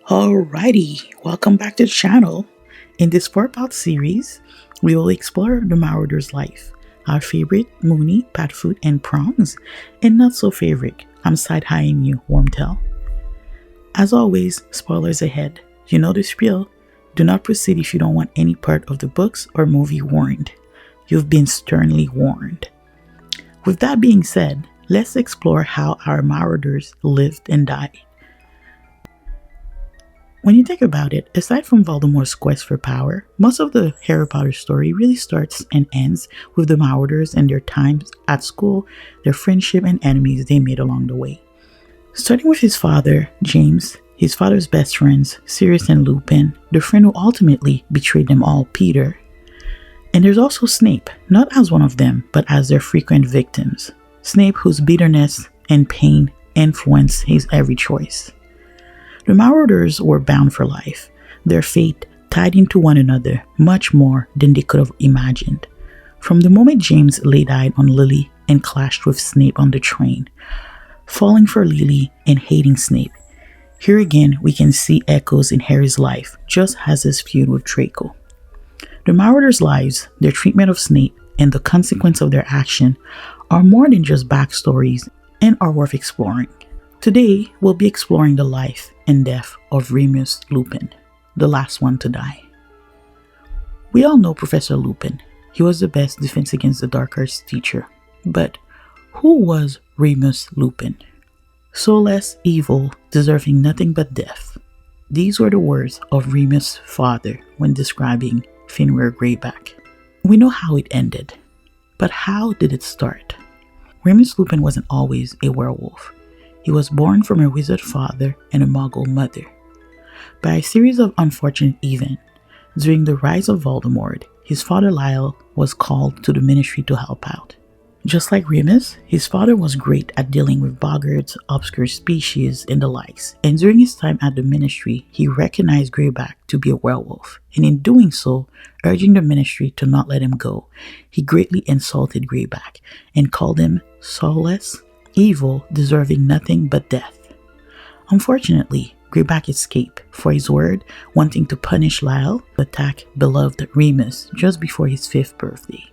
Alrighty, welcome back to the channel. In this 4-part series, we will explore the Marauder's life, our favorite Moony, Padfoot, and Prongs, and not so favorite, I'm side-eyeing you, Wormtail. As always, spoilers ahead. You know the spiel. Do not proceed if you don't want any part of the books or movie warned. You've been sternly warned. With that being said, let's explore how our Marauders lived and died. When you think about it, aside from Voldemort's quest for power, most of the Harry Potter story really starts and ends with the Marauders and their times at school, their friendship and enemies they made along the way. Starting with his father, James, his father's best friends, Sirius and Lupin, the friend who ultimately betrayed them all, Peter. And there's also Snape, not as one of them, but as their frequent victims. Snape, whose bitterness and pain influenced his every choice. The Marauders were bound for life, their fate tied into one another much more than they could have imagined. From the moment James laid eyes on Lily and clashed with Snape on the train, falling for Lily and hating Snape, here again we can see echoes in Harry's life, just as his feud with Draco. The Marauders' lives, their treatment of Snape, and the consequence of their action are more than just backstories and are worth exploring. Today, we'll be exploring the life and death of Remus Lupin, the last one to die. We all know Professor Lupin. He was the best defense against the dark arts teacher. But who was Remus Lupin? Soulless, evil, deserving nothing but death. These were the words of Remus' father when describing Fenrir Greyback. We know how it ended, but how did it start? Remus Lupin wasn't always a werewolf. He was born from a wizard father and a muggle mother. By a series of unfortunate events, during the rise of Voldemort, his father Lyle was called to the ministry to help out. Just like Remus, his father was great at dealing with boggarts, obscure species, and the likes, and during his time at the ministry, he recognized Greyback to be a werewolf, and in doing so, urging the ministry to not let him go, he greatly insulted Greyback and called him soulless, evil, deserving nothing but death. Unfortunately, Greyback escaped for his word, wanting to punish Lyle, attack beloved Remus just before his 5th birthday.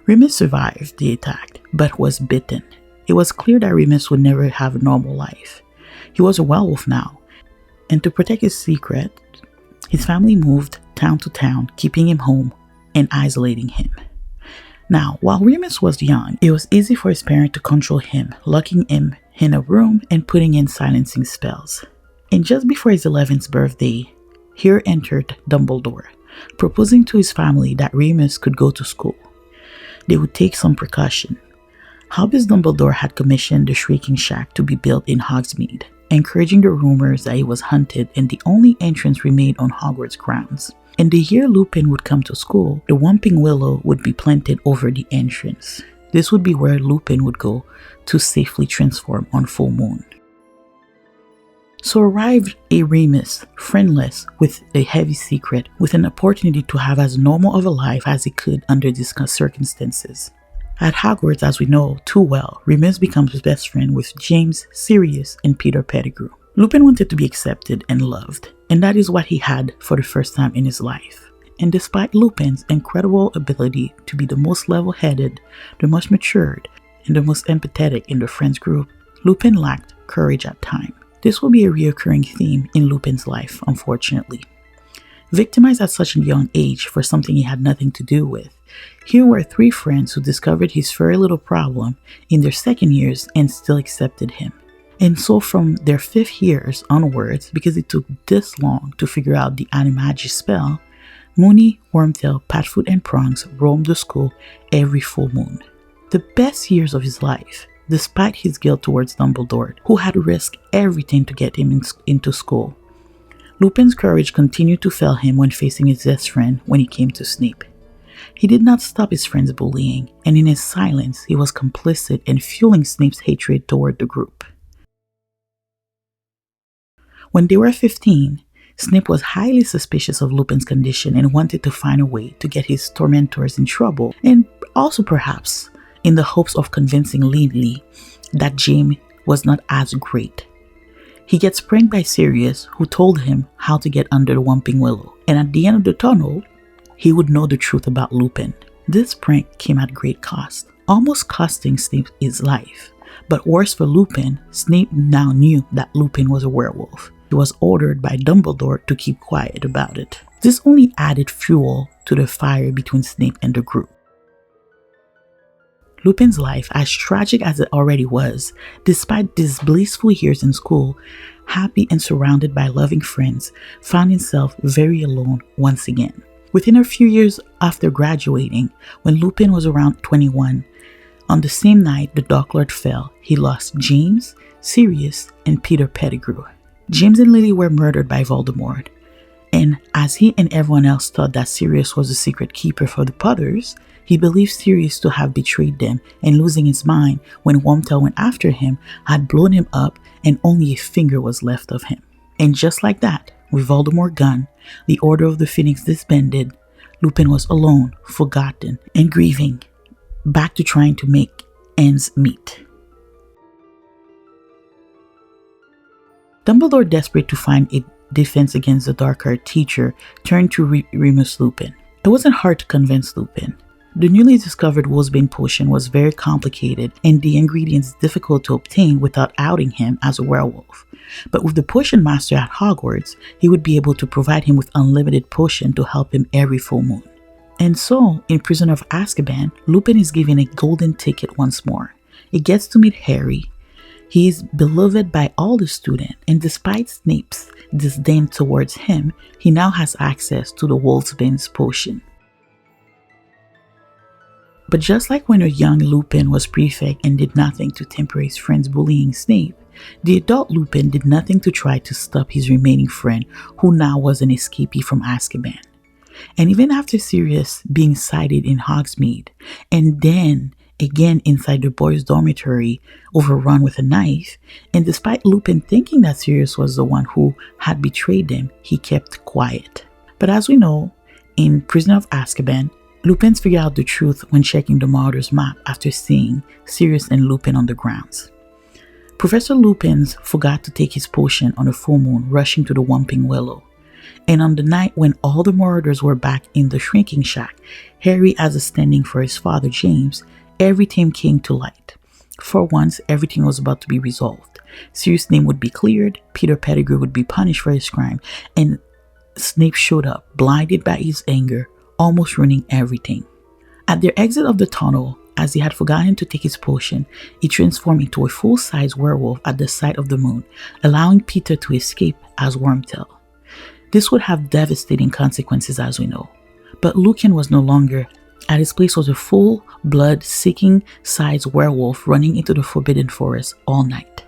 Remus survived the attack, but was bitten. It was clear that Remus would never have a normal life. He was a werewolf now, and to protect his secret, his family moved town to town, keeping him home and isolating him. Now, while Remus was young, it was easy for his parents to control him, locking him in a room and putting in silencing spells. And just before his 11th birthday, here entered Dumbledore, proposing to his family that Remus could go to school. They would take some precaution. Albus Dumbledore had commissioned the Shrieking Shack to be built in Hogsmeade, encouraging the rumors that he was hunted and the only entrance remained on Hogwarts grounds. And the year Lupin would come to school, the Whomping Willow would be planted over the entrance. This would be where Lupin would go to safely transform on full moon. So arrived a Remus, friendless, with a heavy secret, with an opportunity to have as normal of a life as he could under these circumstances. At Hogwarts, as we know too well, Remus becomes best friend with James, Sirius, and Peter Pettigrew. Lupin wanted to be accepted and loved, and that is what he had for the first time in his life. And despite Lupin's incredible ability to be the most level-headed, the most matured, and the most empathetic in the friends group, Lupin lacked courage at times. This will be a recurring theme in Lupin's life, unfortunately. Victimized at such a young age for something he had nothing to do with, here were 3 friends who discovered his very little problem in their second years and still accepted him. And so from their 5th years onwards, because it took this long to figure out the Animagi spell, Moony, Wormtail, Padfoot, and Prongs roamed the school every full moon. The best years of his life, despite his guilt towards Dumbledore, who had risked everything to get him into school. Lupin's courage continued to fail him when facing his best friend when he came to Snape. He did not stop his friend's bullying, and in his silence, he was complicit in fueling Snape's hatred toward the group. When they were 15, Snape was highly suspicious of Lupin's condition and wanted to find a way to get his tormentors in trouble, and also perhaps in the hopes of convincing Lily that James was not as great. He gets pranked by Sirius, who told him how to get under the Whomping Willow, and at the end of the tunnel, he would know the truth about Lupin. This prank came at great cost, almost costing Snape his life. But worse for Lupin, Snape now knew that Lupin was a werewolf. He was ordered by Dumbledore to keep quiet about it. This only added fuel to the fire between Snape and the group. Lupin's life, as tragic as it already was, despite these blissful years in school, happy and surrounded by loving friends, found himself very alone once again. Within a few years after graduating, when Lupin was around 21, on the same night the Dark Lord fell, he lost James, Sirius, and Peter Pettigrew. James and Lily were murdered by Voldemort, and as he and everyone else thought that Sirius was a secret keeper for the Potters, he believed Sirius to have betrayed them, and losing his mind when Wormtail went after him, had blown him up and only a finger was left of him. And just like that, with Voldemort gone, the Order of the Phoenix disbanded, Lupin was alone, forgotten, and grieving, back to trying to make ends meet. Dumbledore, desperate to find a defense against the dark art teacher, turned to Remus Lupin. It wasn't hard to convince Lupin. The newly discovered Wolfsbane potion was very complicated and the ingredients difficult to obtain without outing him as a werewolf. But with the potion master at Hogwarts, he would be able to provide him with unlimited potion to help him every full moon. And so, in Prisoner of Azkaban, Lupin is given a golden ticket once more. He gets to meet Harry. He is beloved by all the students, and despite Snape's disdain towards him, he now has access to the Wolfsbane's potion. But just like when a young Lupin was prefect and did nothing to temper his friends bullying Snape, the adult Lupin did nothing to try to stop his remaining friend, who now was an escapee from Azkaban. And even after Sirius being sighted in Hogsmeade, and then again inside the boys' dormitory overrun with a knife, and despite Lupin thinking that Sirius was the one who had betrayed them, he kept quiet. But as we know, in Prisoner of Azkaban, Lupin figured out the truth when checking the Marauders map after seeing Sirius and Lupin on the grounds. Professor Lupin forgot to take his potion on a full moon, rushing to the Whomping Willow. And on the night when all the Marauders were back in the shrinking shack, Harry as a standing for his father James, everything came to light. For once, everything was about to be resolved. Sirius' name would be cleared, Peter Pettigrew would be punished for his crime, and Snape showed up, blinded by his anger, almost ruining everything. At their exit of the tunnel, as he had forgotten to take his potion, he transformed into a full-size werewolf at the side of the moon, allowing Peter to escape as Wormtail. This would have devastating consequences as we know, but Lupin was no longer. At his place was a full-blood, seeking-sized werewolf running into the Forbidden Forest all night.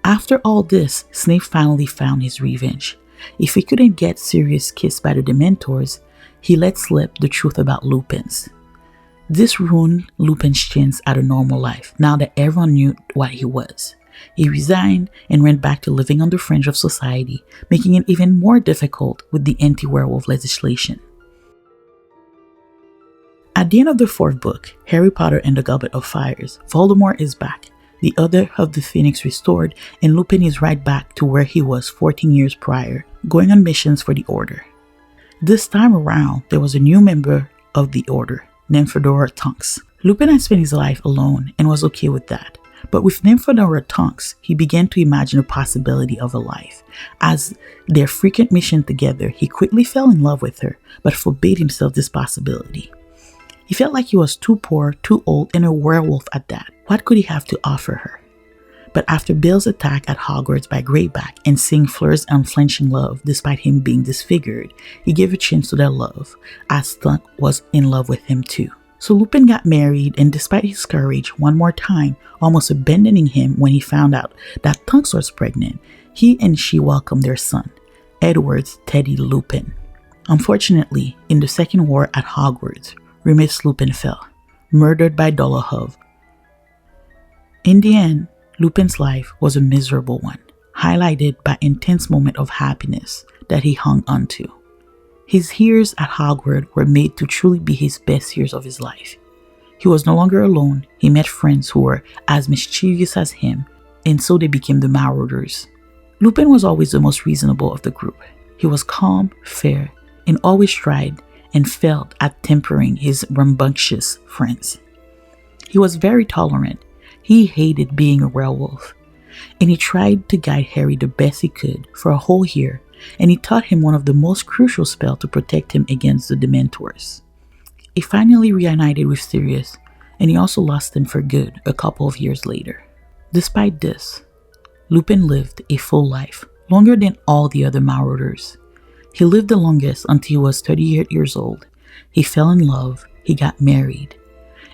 After all this, Snape finally found his revenge. If he couldn't get Sirius kissed by the Dementors, he let slip the truth about Lupin's. This ruined Lupin's chance at a normal life, now that everyone knew what he was. He resigned and went back to living on the fringe of society, making it even more difficult with the anti-werewolf legislation. At the end of the fourth book, Harry Potter and the Goblet of Fires, Voldemort is back, the Order of the Phoenix restored, and Lupin is right back to where he was 14 years prior, going on missions for the Order. This time around, there was a new member of the Order, Nymphadora Tonks. Lupin had spent his life alone and was okay with that. But with Nymphadora Tonks, he began to imagine the possibility of a life. As their frequent mission together, he quickly fell in love with her, but forbade himself this possibility. He felt like he was too poor, too old, and a werewolf at that. What could he have to offer her? But after Bill's attack at Hogwarts by Greyback and seeing Fleur's unflinching love despite him being disfigured, he gave a chance to their love, as Tonks was in love with him too. So Lupin got married, and despite his courage, one more time, almost abandoning him when he found out that Tonks was pregnant, he and she welcomed their son, Edward's Teddy Lupin. Unfortunately, in the Second War at Hogwarts, Remus Lupin fell, murdered by Dolohov. In the end, Lupin's life was a miserable one, highlighted by intense moments of happiness that he hung onto. His years at Hogwarts were made to truly be his best years of his life. He was no longer alone, he met friends who were as mischievous as him, and so they became the Marauders. Lupin was always the most reasonable of the group. He was calm, fair, and always tried and failed at tempering his rambunctious friends. He was very tolerant. He hated being a werewolf, and he tried to guide Harry the best he could for a whole year, and he taught him one of the most crucial spells to protect him against the Dementors. He finally reunited with Sirius, and he also lost him for good a couple of years later. Despite this, Lupin lived a full life, longer than all the other Marauders. He lived the longest until he was 38 years old. He fell in love, he got married,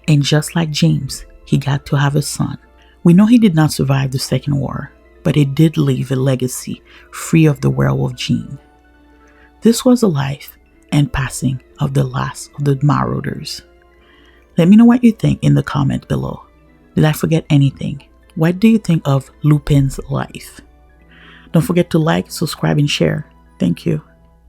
and just like James, he got to have a son. We know he did not survive the Second War, but he did leave a legacy free of the werewolf gene. This was the life and passing of the last of the Marauders. Let me know what you think in the comment below. Did I forget anything? What do you think of Lupin's life? Don't forget to like, subscribe, and share. Thank you.